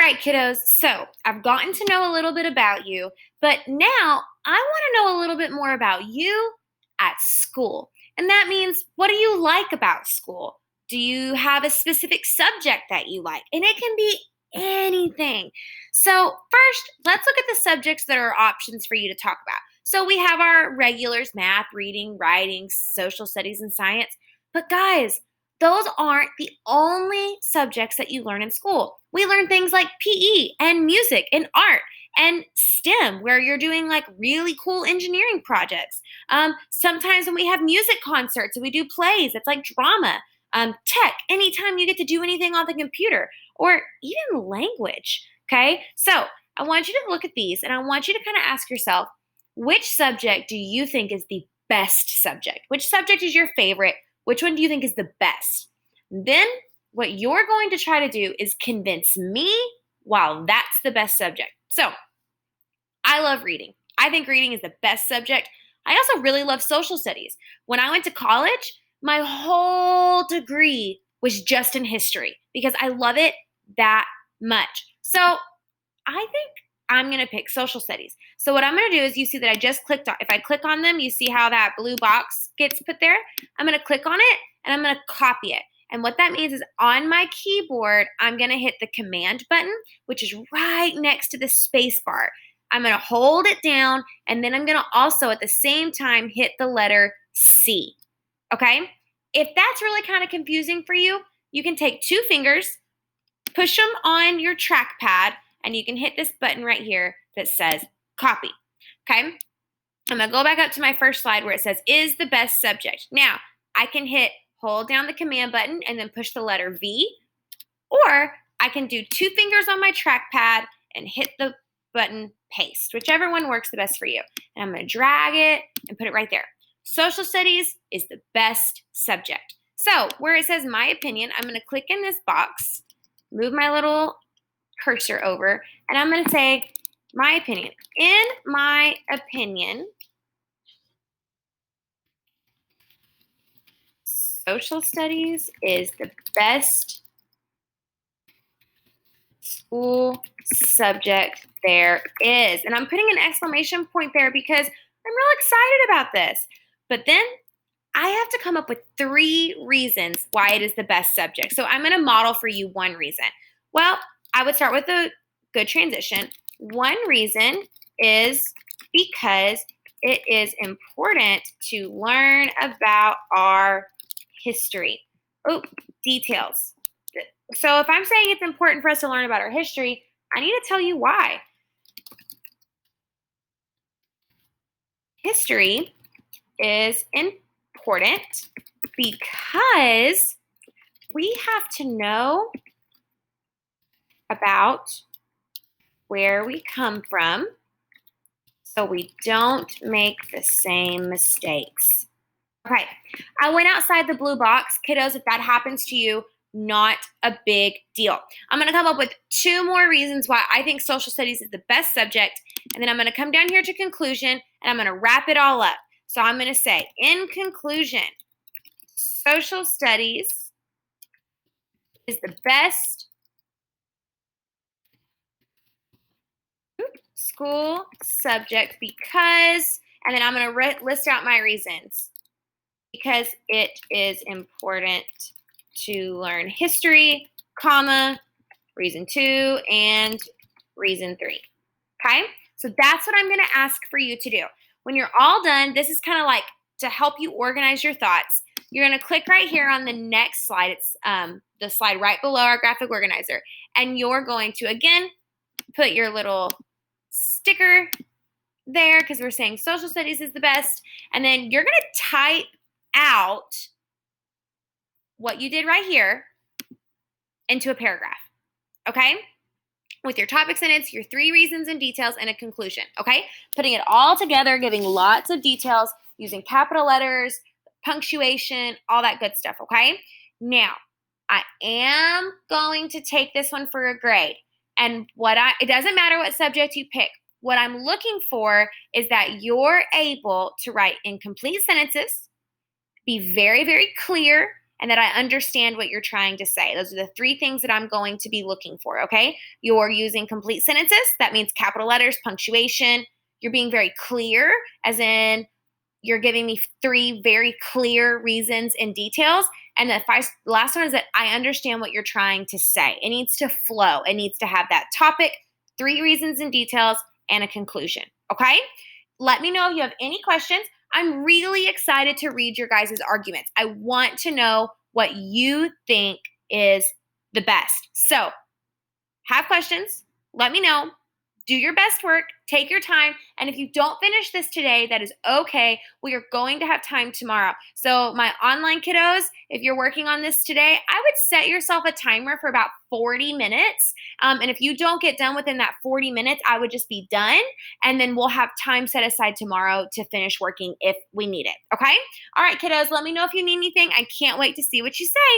right, kiddos. So I've gotten to know a little bit about you, but now I want to know a little bit more about you at school. And that means, what do you like about school? Do you have a specific subject that you like? And it can be anything. So, first, let's look at the subjects that are options for you to talk about. So, we have our regulars: math, reading, writing, social studies, and science. But, guys, those aren't the only subjects that you learn in school. We learn things like PE and music and art and STEM, where you're doing like really cool engineering projects. Sometimes when we have music concerts and we do plays, it's like drama. Tech, anytime you get to do anything on the computer, or even language. Okay, so I want you to look at these and I want you to kind of ask yourself, which subject do you think is the best subject? Which subject is your favorite? Which one do you think is the best? Then what you're going to try to do is convince me why that's the best subject. So I love reading. I think reading is the best subject. I also really love social studies. When I went to college, my whole degree was just in history because I love it that much. So I think I'm going to pick social studies. So what I'm going to do is, you see that I just clicked on, if I click on them, you see how that blue box gets put there? I'm going to click on it and I'm going to copy it. And what that means is, on my keyboard, I'm going to hit the command button, which is right next to the space bar. I'm going to hold it down, and then I'm going to also at the same time hit the letter C. Okay? If that's really kind of confusing for you, you can take 2 fingers, push them on your trackpad, and you can hit this button right here that says copy. Okay? I'm going to go back up to my first slide where it says is the best subject. Now, I can hold down the command button and then push the letter V, or I can do 2 fingers on my trackpad and hit the button paste, whichever one works the best for you. And I'm going to drag it and put it right there. Social studies is the best subject. So where it says my opinion, I'm going to click in this box, move my little cursor over, and I'm going to say my opinion. In my opinion, social studies is the best school subject there is. And I'm putting an exclamation point there because I'm real excited about this. But then I have to come up with 3 reasons why it is the best subject. So I'm going to model for you 1 reason. Well, I would start with a good transition. 1 reason is because it is important to learn about our history. Oh, details. So if I'm saying it's important for us to learn about our history, I need to tell you why. History is important because we have to know about where we come from so we don't make the same mistakes. Okay, I went outside the blue box. Kiddos, if that happens to you, not a big deal. I'm going to come up with 2 more reasons why I think social studies is the best subject, and then I'm going to come down here to conclusion, and I'm going to wrap it all up. So I'm going to say, in conclusion, social studies is the best school subject because, and then I'm going to list out my reasons. Because it is important to learn history, comma, reason 2, and reason 3. Okay? So that's what I'm going to ask for you to do. When you're all done, this is kind of like to help you organize your thoughts. You're going to click right here on the next slide. It's the slide right below our graphic organizer. And you're going to, again, put your little sticker there because we're saying social studies is the best. And then you're going to type out what you did right here into a paragraph, okay? With your topic sentence, your 3 reasons and details, and a conclusion, okay? Putting it all together, giving lots of details, using capital letters, punctuation, all that good stuff, okay? Now, I am going to take this one for a grade. And it doesn't matter what subject you pick. What I'm looking for is that you're able to write incomplete sentences, be very, very clear, and that I understand what you're trying to say. Those are the three things that I'm going to be looking for, okay? You're using complete sentences. That means capital letters, punctuation. You're being very clear, as in you're giving me three very clear reasons and details. And the last one is that I understand what you're trying to say. It needs to flow. It needs to have that topic, three reasons and details, and a conclusion. Okay? Let me know if you have any questions. I'm really excited to read your guys' arguments. I want to know what you think is the best. So, have questions. Let me know. Do your best work, take your time, and if you don't finish this today, that is okay. We are going to have time tomorrow. So my online kiddos, if you're working on this today, I would set yourself a timer for about 40 minutes. And if you don't get done within that 40 minutes, I would just be done, and then we'll have time set aside tomorrow to finish working if we need it, okay? All right, kiddos, let me know if you need anything. I can't wait to see what you say.